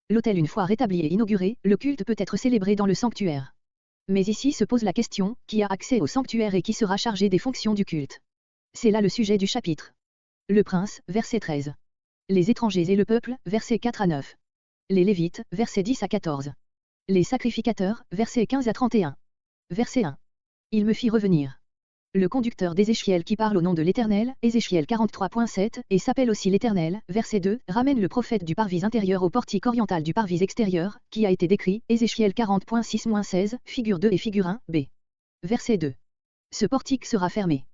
L'autel une fois rétabli et inauguré, le culte peut être célébré dans le sanctuaire. Mais ici se pose la question, qui a accès au sanctuaire et qui sera chargé des fonctions du culte? C'est là le sujet du chapitre. Le prince, verset 13. Les étrangers et le peuple, versets 4 à 9. Les Lévites, versets 10 à 14. Les sacrificateurs, versets 15 à 31. Verset 1. Il me fit revenir. Le conducteur d'Ézéchiel qui parle au nom de l'Éternel, Ézéchiel 43.7, et s'appelle aussi l'Éternel, verset 2, ramène le prophète du parvis intérieur au portique oriental du parvis extérieur, qui a été décrit, Ézéchiel 40.6-16, figure 2 et figure 1, b. Verset 2. Ce portique sera fermé.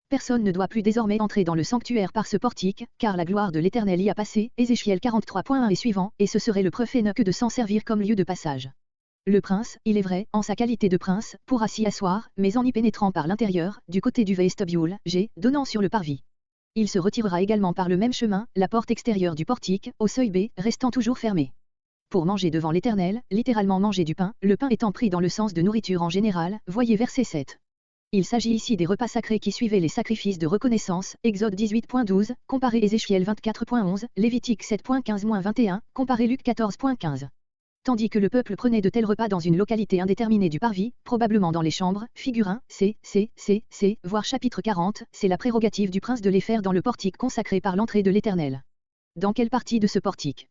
Personne ne doit plus désormais entrer dans le sanctuaire par ce portique, car la gloire de l'Éternel y a passé, Ézéchiel 43.1 et suivant, et ce serait le prophète que de s'en servir comme lieu de passage. Le prince, il est vrai, en sa qualité de prince, pourra s'y asseoir, mais en y pénétrant par l'intérieur, du côté du vestibule, G, donnant sur le parvis. Il se retirera également par le même chemin, la porte extérieure du portique, au seuil B, restant toujours fermée. Pour manger devant l'Éternel, littéralement manger du pain, le pain étant pris dans le sens de nourriture en général, voyez verset 7. Il s'agit ici des repas sacrés qui suivaient les sacrifices de reconnaissance, Exode 18.12, comparé Ézéchiel 24.11, Lévitique 7.15-21, comparé Luc 14.15. Tandis que le peuple prenait de tels repas dans une localité indéterminée du parvis, probablement dans les chambres, figure 1, C, voire chapitre 40, c'est la prérogative du prince de les faire dans le portique consacré par l'entrée de l'Éternel. Dans quelle partie de ce portique?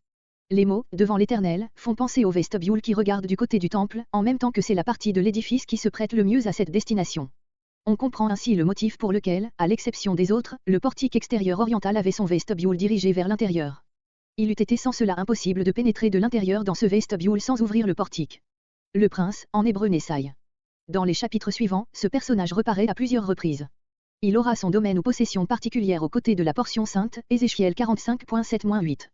Les mots « devant l'Éternel » font penser au vestibule qui regarde du côté du temple, en même temps que c'est la partie de l'édifice qui se prête le mieux à cette destination. On comprend ainsi le motif pour lequel, à l'exception des autres, le portique extérieur oriental avait son vestibule dirigé vers l'intérieur. Il eût été sans cela impossible de pénétrer de l'intérieur dans ce vestibule sans ouvrir le portique. Le prince, en hébreu Nessai. Dans les chapitres suivants, ce personnage reparaît à plusieurs reprises. Il aura son domaine ou possession particulière aux côtés de la portion sainte, Ézéchiel 45.7-8.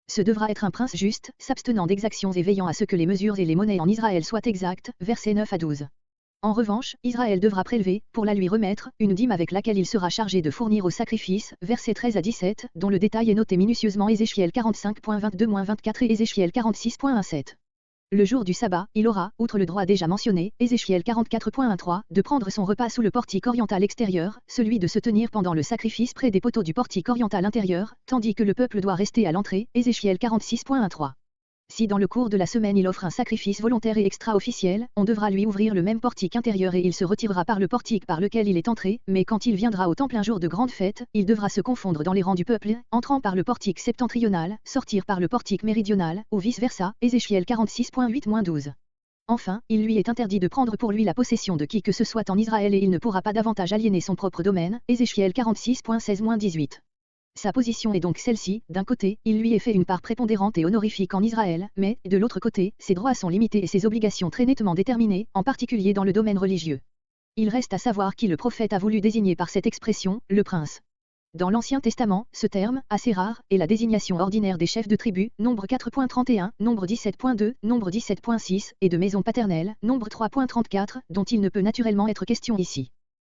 Ce devra être un prince juste, s'abstenant d'exactions et veillant à ce que les mesures et les monnaies en Israël soient exactes, versets 9 à 12. En revanche, Israël devra prélever, pour la lui remettre, une dîme avec laquelle il sera chargé de fournir au sacrifice, versets 13 à 17, dont le détail est noté minutieusement Ézéchiel 45.22-24 et Ézéchiel 46.17. Le jour du sabbat, il aura, outre le droit déjà mentionné, Ézéchiel 44.13, de prendre son repas sous le portique oriental extérieur, celui de se tenir pendant le sacrifice près des poteaux du portique oriental intérieur, tandis que le peuple doit rester à l'entrée, Ézéchiel 46.13. Si dans le cours de la semaine il offre un sacrifice volontaire et extra-officiel, on devra lui ouvrir le même portique intérieur et il se retirera par le portique par lequel il est entré, mais quand il viendra au temple un jour de grande fête, il devra se confondre dans les rangs du peuple, entrant par le portique septentrional, sortir par le portique méridional, ou vice-versa, Ézéchiel 46.8-12. Enfin, il lui est interdit de prendre pour lui la possession de qui que ce soit en Israël et il ne pourra pas davantage aliéner son propre domaine, Ézéchiel 46.16-18. Sa position est donc celle-ci, d'un côté, il lui est fait une part prépondérante et honorifique en Israël, mais, de l'autre côté, ses droits sont limités et ses obligations très nettement déterminées, en particulier dans le domaine religieux. Il reste à savoir qui le prophète a voulu désigner par cette expression, le prince. Dans l'Ancien Testament, ce terme, assez rare, est la désignation ordinaire des chefs de tribu, nombre 4.31, nombre 17.2, nombre 17.6, et de maison paternelle, nombre 3.34, dont il ne peut naturellement être question ici.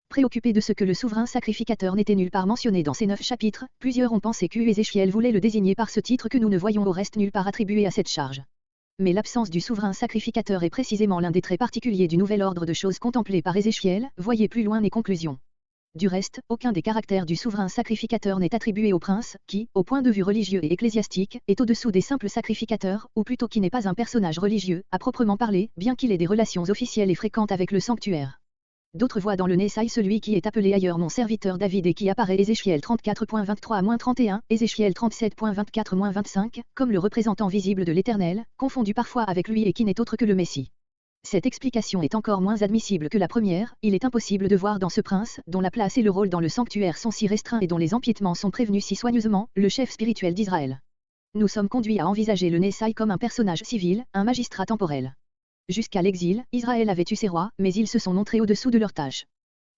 Préoccupé de ce que le souverain sacrificateur n'était nulle part mentionné dans ces 9 chapitres, plusieurs ont pensé qu'Ézéchiel voulait le désigner par ce titre que nous ne voyons au reste nulle part attribué à cette charge. Mais l'absence du souverain sacrificateur est précisément l'un des traits particuliers du nouvel ordre de choses contemplé par Ézéchiel, voyez plus loin les conclusions. Du reste, aucun des caractères du souverain sacrificateur n'est attribué au prince, qui, au point de vue religieux et ecclésiastique, est au-dessous des simples sacrificateurs, ou plutôt qui n'est pas un personnage religieux, à proprement parler, bien qu'il ait des relations officielles et fréquentes avec le sanctuaire. D'autres voient dans le Nessai celui qui est appelé ailleurs mon serviteur David et qui apparaît Ézéchiel 34.23-31, Ézéchiel 37.24-25, comme le représentant visible de l'Éternel, confondu parfois avec lui et qui n'est autre que le Messie. Cette explication est encore moins admissible que la première, il est impossible de voir dans ce prince, dont la place et le rôle dans le sanctuaire sont si restreints et dont les empiétements sont prévenus si soigneusement, le chef spirituel d'Israël. Nous sommes conduits à envisager le Nessai comme un personnage civil, un magistrat temporel. Jusqu'à l'exil, Israël avait eu ses rois, mais ils se sont montrés au-dessous de leurs tâches.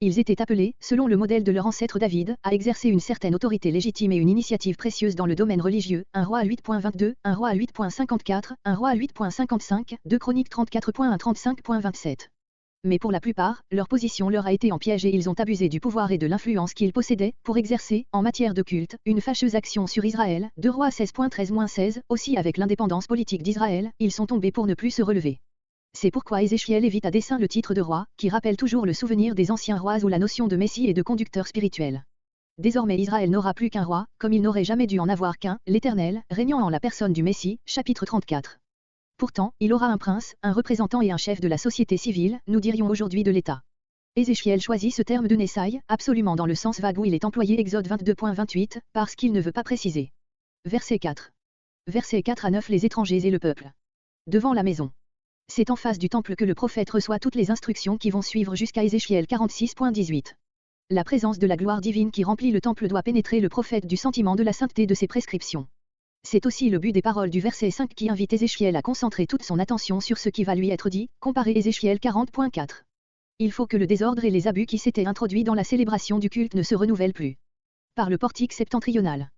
Ils étaient appelés, selon le modèle de leur ancêtre David, à exercer une certaine autorité légitime et une initiative précieuse dans le domaine religieux, un roi à 8.22, un roi à 8.54, un roi à 8.55, 2 Chroniques 34.1-35.27. Mais pour la plupart, leur position leur a été en piège et ils ont abusé du pouvoir et de l'influence qu'ils possédaient, pour exercer, en matière de culte, une fâcheuse action sur Israël, 2 Rois 16.13-16, aussi avec l'indépendance politique d'Israël, ils sont tombés pour ne plus se relever. C'est pourquoi Ézéchiel évite à dessein le titre de roi, qui rappelle toujours le souvenir des anciens rois ou la notion de messie et de conducteur spirituel. Désormais Israël n'aura plus qu'un roi, comme il n'aurait jamais dû en avoir qu'un, l'Éternel, régnant en la personne du Messie, chapitre 34. Pourtant, il aura un prince, un représentant et un chef de la société civile, nous dirions aujourd'hui de l'État. Ézéchiel choisit ce terme de Nessaï, absolument dans le sens vague où il est employé Exode 22.28, parce qu'il ne veut pas préciser. Verset 4. Versets 4 à 9 Les étrangers et le peuple. Devant la maison. C'est en face du temple que le prophète reçoit toutes les instructions qui vont suivre jusqu'à Ézéchiel 46.18. La présence de la gloire divine qui remplit le temple doit pénétrer le prophète du sentiment de la sainteté de ses prescriptions. C'est aussi le but des paroles du verset 5 qui invite Ézéchiel à concentrer toute son attention sur ce qui va lui être dit, comparé Ézéchiel 40.4. Il faut que le désordre et les abus qui s'étaient introduits dans la célébration du culte ne se renouvellent plus. Par le portique septentrional.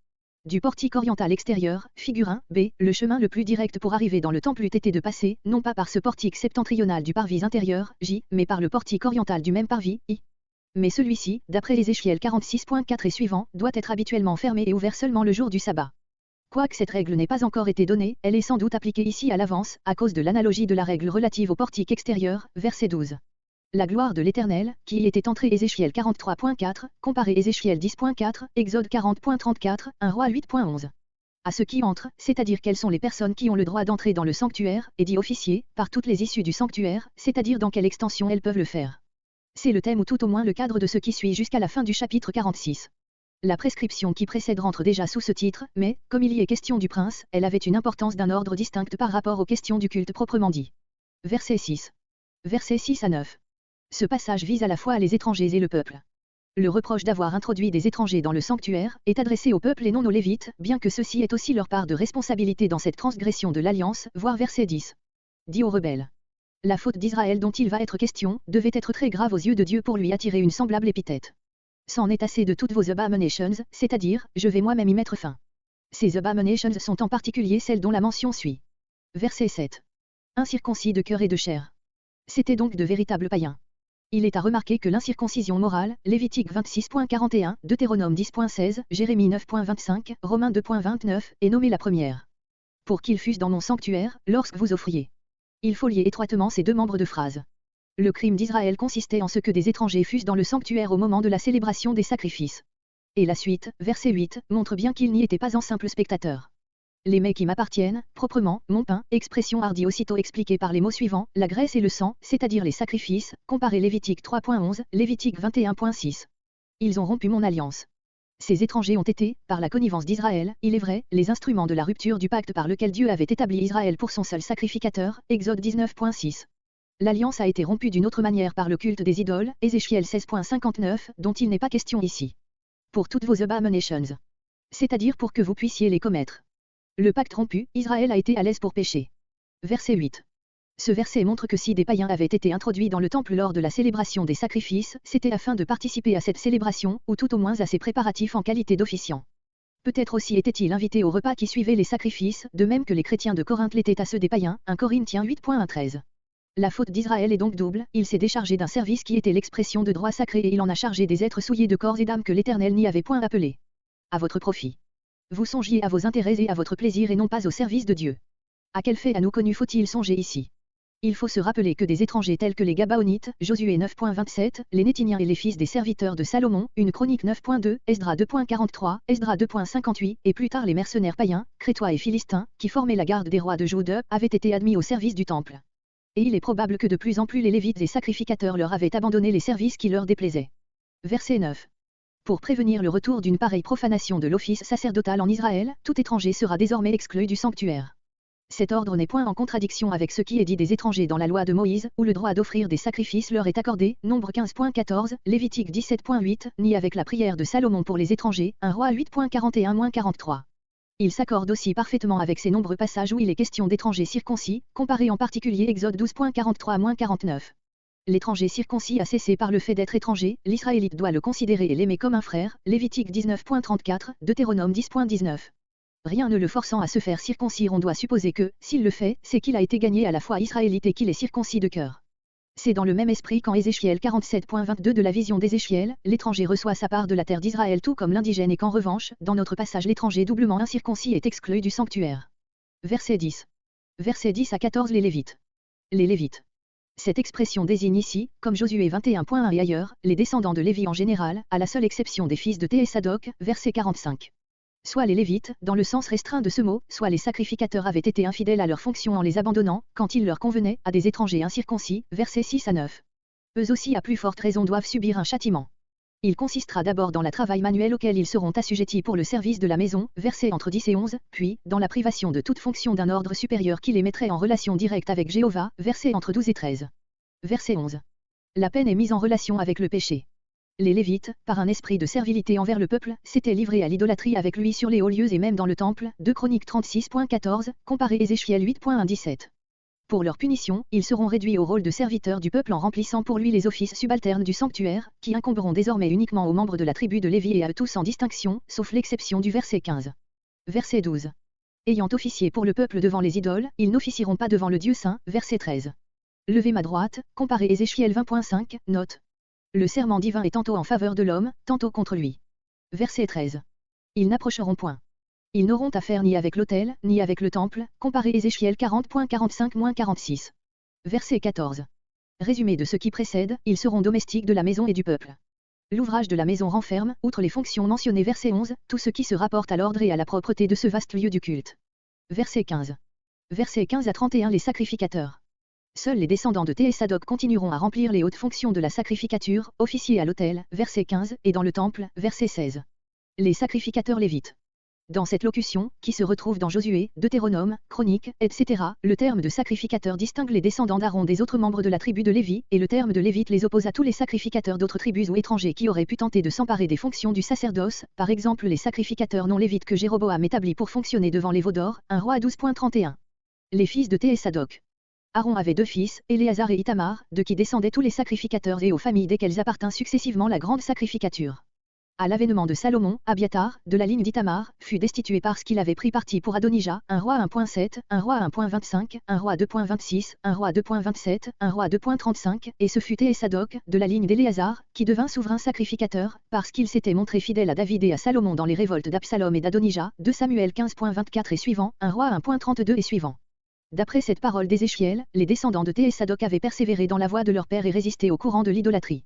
Du portique oriental extérieur, figure 1, B, le chemin le plus direct pour arriver dans le temple eût été de passer, non pas par ce portique septentrional du parvis intérieur, J, mais par le portique oriental du même parvis, I. Mais celui-ci, d'après Ézéchiel 46.4 et suivant, doit être habituellement fermé et ouvert seulement le jour du sabbat. Quoique cette règle n'ait pas encore été donnée, elle est sans doute appliquée ici à l'avance, à cause de l'analogie de la règle relative au portique extérieur, verset 12. La gloire de l'Éternel, qui y était entrée Ézéchiel 43.4, comparé Ézéchiel 10.4, Exode 40.34, 1 Roi 8.11. À ceux qui entrent, c'est-à-dire quelles sont les personnes qui ont le droit d'entrer dans le sanctuaire, et dit officier, par toutes les issues du sanctuaire, c'est-à-dire dans quelle extension elles peuvent le faire. C'est le thème ou tout au moins le cadre de ce qui suit jusqu'à la fin du chapitre 46. La prescription qui précède rentre déjà sous ce titre, mais, comme il y est question du prince, elle avait une importance d'un ordre distinct par rapport aux questions du culte proprement dit. Verset 6. Versets 6 à 9. Ce passage vise à la fois les étrangers et le peuple. Le reproche d'avoir introduit des étrangers dans le sanctuaire est adressé au peuple et non aux Lévites, bien que ceci ait aussi leur part de responsabilité dans cette transgression de l'alliance, voir verset 10. Dit aux rebelles. La faute d'Israël dont il va être question, devait être très grave aux yeux de Dieu pour lui attirer une semblable épithète. C'en est assez de toutes vos abominations, c'est-à-dire, je vais moi-même y mettre fin. Ces abominations sont en particulier celles dont la mention suit. Verset 7. Incirconcis de cœur et de chair. C'étaient donc de véritables païens. Il est à remarquer que l'incirconcision morale, Lévitique 26.41, Deutéronome 10.16, Jérémie 9.25, Romains 2.29, est nommée la première. Pour qu'ils fussent dans mon sanctuaire, lorsque vous offriez. Il faut lier étroitement ces deux membres de phrase. Le crime d'Israël consistait en ce que des étrangers fussent dans le sanctuaire au moment de la célébration des sacrifices. Et la suite, verset 8, montre bien qu'ils n'y étaient pas en simples spectateurs. Les mets qui m'appartiennent, proprement, mon pain, expression hardie aussitôt expliquée par les mots suivants, la graisse et le sang, c'est-à-dire les sacrifices, comparé Lévitique 3.11, Lévitique 21.6. Ils ont rompu mon alliance. Ces étrangers ont été, par la connivence d'Israël, il est vrai, les instruments de la rupture du pacte par lequel Dieu avait établi Israël pour son seul sacrificateur, Exode 19.6. L'alliance a été rompue d'une autre manière par le culte des idoles, Ézéchiel 16.59, dont il n'est pas question ici. Pour toutes vos abominations. C'est-à-dire pour que vous puissiez les commettre. Le pacte rompu, Israël a été à l'aise pour pécher. Verset 8. Ce verset montre que si des païens avaient été introduits dans le temple lors de la célébration des sacrifices, c'était afin de participer à cette célébration, ou tout au moins à ses préparatifs en qualité d'officiants. Peut-être aussi étaient-ils invités au repas qui suivait les sacrifices, de même que les chrétiens de Corinthe l'étaient à ceux des païens, 1 Corinthiens 8.13. La faute d'Israël est donc double, il s'est déchargé d'un service qui était l'expression de droits sacrés et il en a chargé des êtres souillés de corps et d'âme que l'Éternel n'y avait point appelés. À votre profit. Vous songiez à vos intérêts et à votre plaisir et non pas au service de Dieu. À quel fait à nous connu faut-il songer ici? Il faut se rappeler que des étrangers tels que les Gabaonites, Josué 9.27, les Nétiniens et les fils des serviteurs de Salomon, 1 Chronique 9.2, Esdra 2.43, Esdra 2.58, et plus tard les mercenaires païens, Crétois et Philistins, qui formaient la garde des rois de Juda, avaient été admis au service du temple. Et il est probable que de plus en plus les Lévites et sacrificateurs leur avaient abandonné les services qui leur déplaisaient. Verset 9. Pour prévenir le retour d'une pareille profanation de l'office sacerdotal en Israël, tout étranger sera désormais exclu du sanctuaire. Cet ordre n'est point en contradiction avec ce qui est dit des étrangers dans la loi de Moïse, où le droit d'offrir des sacrifices leur est accordé, Nombre 15.14, Lévitique 17.8, ni avec la prière de Salomon pour les étrangers, 1 Roi 8.41-43. Il s'accorde aussi parfaitement avec ces nombreux passages où il est question d'étrangers circoncis, comparé en particulier Exode 12.43-49. L'étranger circoncis a cessé par le fait d'être étranger, l'Israélite doit le considérer et l'aimer comme un frère, Lévitique 19.34, Deutéronome 10.19. Rien ne le forçant à se faire circoncire, on doit supposer que, s'il le fait, c'est qu'il a été gagné à la fois israélite et qu'il est circoncis de cœur. C'est dans le même esprit qu'en Ézéchiel 47.22 de la vision d'Ézéchiel, l'étranger reçoit sa part de la terre d'Israël tout comme l'indigène et qu'en revanche, dans notre passage l'étranger doublement incirconcis est exclu du sanctuaire. Verset 10. Verset 10 à 14 Les Lévites. Les Lévites. Cette expression désigne ici, comme Josué 21.1 et ailleurs, les descendants de Lévi en général, à la seule exception des fils de Thésadoc, verset 45. Soit les Lévites, dans le sens restreint de ce mot, soit les sacrificateurs avaient été infidèles à leurs fonctions en les abandonnant, quand il leur convenait, à des étrangers incirconcis, versets 6 à 9. Eux aussi à plus forte raison doivent subir un châtiment. Il consistera d'abord dans le travail manuel auquel ils seront assujettis pour le service de la maison, versets entre 10 et 11, puis, dans la privation de toute fonction d'un ordre supérieur qui les mettrait en relation directe avec Jéhovah, versets entre 12 et 13. Verset 11. La peine est mise en relation avec le péché. Les Lévites, par un esprit de servilité envers le peuple, s'étaient livrés à l'idolâtrie avec lui sur les hauts lieux et même dans le temple, 2 Chroniques 36.14, comparé Ézéchiel 8.1-17. Pour leur punition, ils seront réduits au rôle de serviteurs du peuple en remplissant pour lui les offices subalternes du sanctuaire, qui incomberont désormais uniquement aux membres de la tribu de Lévi et à eux tous sans distinction, sauf l'exception du verset 15. Verset 12. Ayant officié pour le peuple devant les idoles, ils n'officieront pas devant le Dieu saint, verset 13. Levez ma droite, comparé Ézéchiel 20.5, note. Le serment divin est tantôt en faveur de l'homme, tantôt contre lui. Verset 13. Ils n'approcheront point. Ils n'auront affaire ni avec l'autel, ni avec le temple, comparé Ézéchiel 40.45-46. Verset 14. Résumé de ce qui précède, ils seront domestiques de la maison et du peuple. L'ouvrage de la maison renferme, outre les fonctions mentionnées verset 11, tout ce qui se rapporte à l'ordre et à la propreté de ce vaste lieu du culte. Verset 15. Versets 15 à 31 Les sacrificateurs. Seuls les descendants de Thésadoc continueront à remplir les hautes fonctions de la sacrificature, officiers à l'autel, verset 15, et dans le temple, verset 16. Les sacrificateurs lévites. Dans cette locution, qui se retrouve dans Josué, Deutéronome, Chroniques, etc., le terme de sacrificateur distingue les descendants d'Aaron des autres membres de la tribu de Lévi, et le terme de Lévite les oppose à tous les sacrificateurs d'autres tribus ou étrangers qui auraient pu tenter de s'emparer des fonctions du sacerdoce, par exemple les sacrificateurs non lévites que Jéroboam établit pour fonctionner devant les veaux d'or, 1 Roi 12.31. Les fils de Thésadoc. Aaron avait 2 fils, Éléazar et Ithamar, de qui descendaient tous les sacrificateurs et aux familles desquels appartint successivement la grande sacrificature. À l'avènement de Salomon, Abiatar, de la ligne d'Ithamar, fut destitué parce qu'il avait pris parti pour Adonijah, 1 Roi 1.7, 1 Roi 1.25, 1 Roi 2.26, 1 Roi 2.27, 1 Roi 2.35, et ce fut Thésadoc, de la ligne d'Éléazar, qui devint souverain sacrificateur, parce qu'il s'était montré fidèle à David et à Salomon dans les révoltes d'Absalom et d'Adonijah, 2 Samuel 15.24 et suivant, 1 Roi 1.32 et suivant. D'après cette parole d'Ézéchiel, les descendants de Thésadoc avaient persévéré dans la voie de leur père et résisté au courant de l'idolâtrie.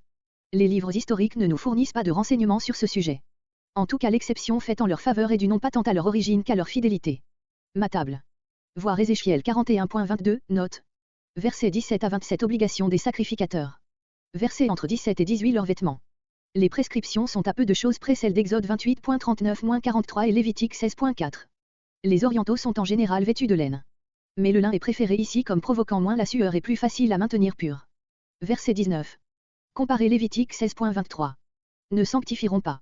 Les livres historiques ne nous fournissent pas de renseignements sur ce sujet. En tout cas l'exception faite en leur faveur est due non pas tant à leur origine qu'à leur fidélité. Matable. Voir Ézéchiel 41.22, note. Versets 17 à 27 Obligation des sacrificateurs. Versets entre 17 et 18 Leurs vêtements. Les prescriptions sont à peu de choses près celles d'Exode 28.39-43 et Lévitique 16.4. Les orientaux sont en général vêtus de laine. Mais le lin est préféré ici comme provoquant moins la sueur et plus facile à maintenir pur. Verset 19. Comparez Lévitique 16.23. Ne sanctifieront pas.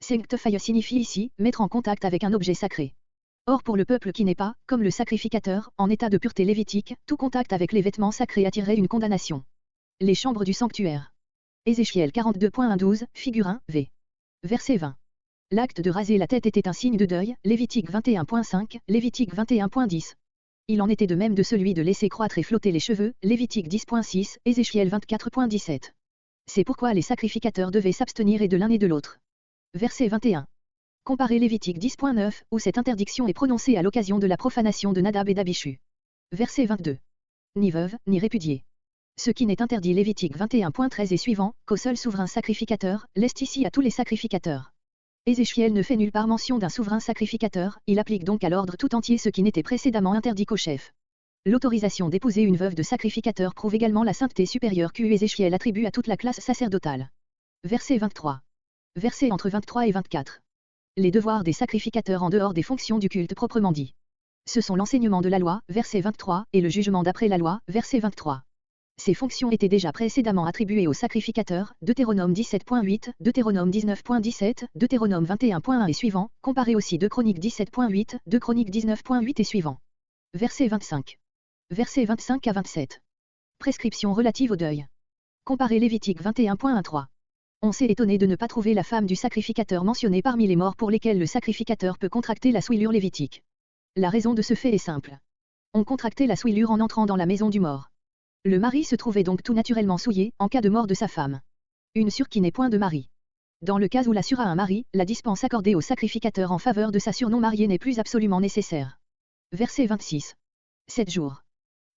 Sanctify signifie ici, mettre en contact avec un objet sacré. Or pour le peuple qui n'est pas, comme le sacrificateur, en état de pureté lévitique, tout contact avec les vêtements sacrés attirerait une condamnation. Les chambres du sanctuaire. Ézéchiel 42.12, figure 1, v. Verset 20. L'acte de raser la tête était un signe de deuil, Lévitique 21.5, Lévitique 21.10. Il en était de même de celui de laisser croître et flotter les cheveux, Lévitique 10.6, Ézéchiel 24.17. C'est pourquoi les sacrificateurs devaient s'abstenir et de l'un et de l'autre. Verset 21. Comparez Lévitique 10.9, où cette interdiction est prononcée à l'occasion de la profanation de Nadab et d'Abichu. Verset 22. Ni veuve, ni répudiée. Ce qui n'est interdit Lévitique 21.13 et suivant, qu'au seul souverain sacrificateur, l'est ici à tous les sacrificateurs. Ézéchiel ne fait nulle part mention d'un souverain sacrificateur, il applique donc à l'ordre tout entier ce qui n'était précédemment interdit qu'au chef. L'autorisation d'épouser une veuve de sacrificateur prouve également la sainteté supérieure qu'Ézéchiel attribue à toute la classe sacerdotale. Verset 23. Versets entre 23 et 24. Les devoirs des sacrificateurs en dehors des fonctions du culte proprement dit. Ce sont l'enseignement de la loi, verset 23, et le jugement d'après la loi, verset 23. Ces fonctions étaient déjà précédemment attribuées aux sacrificateurs, Deutéronome 17.8, Deutéronome 19.17, Deutéronome 21.1 et suivant, comparez aussi 2 Chroniques 17.8, 2 Chroniques 19.8 et suivant. Verset 25. Versets 25 à 27. Prescription relative au deuil. Comparez Lévitique 21.13. On s'est étonné de ne pas trouver la femme du sacrificateur mentionnée parmi les morts pour lesquels le sacrificateur peut contracter la souillure lévitique. La raison de ce fait est simple. On contractait la souillure en entrant dans la maison du mort. Le mari se trouvait donc tout naturellement souillé, en cas de mort de sa femme. Une sûre qui n'est point de mari. Dans le cas où la sûre a un mari, la dispense accordée au sacrificateur en faveur de sa sûre non mariée n'est plus absolument nécessaire. Verset 26. 7 jours.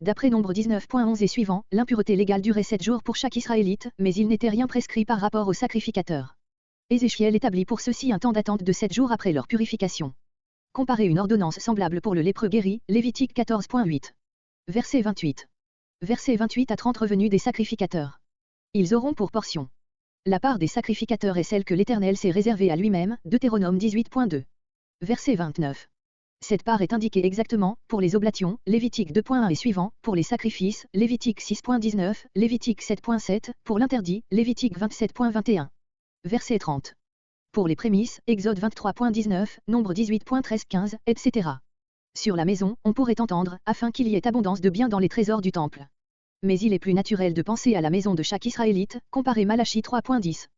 D'après Nombre 19.11 et suivant, l'impureté légale durait 7 jours pour chaque Israélite, mais il n'était rien prescrit par rapport aux sacrificateurs. Ézéchiel établit pour ceux-ci un temps d'attente de 7 jours après leur purification. Comparez une ordonnance semblable pour le lépreux guéri, Lévitique 14.8. Verset 28. Verset 28 à 30 Revenu des sacrificateurs. Ils auront pour portion. La part des sacrificateurs est celle que l'Éternel s'est réservée à lui-même, Deutéronome 18.2. Verset 29. Cette part est indiquée exactement, pour les oblations, Lévitique 2.1 et suivant, pour les sacrifices, Lévitique 6.19, Lévitique 7.7, pour l'interdit, Lévitique 27.21. Verset 30. Pour les prémices, Exode 23.19, Nombre 18.13-15, etc. Sur la maison, on pourrait entendre, afin qu'il y ait abondance de biens dans les trésors du temple. Mais il est plus naturel de penser à la maison de chaque Israélite, comparé Malachie 3.10.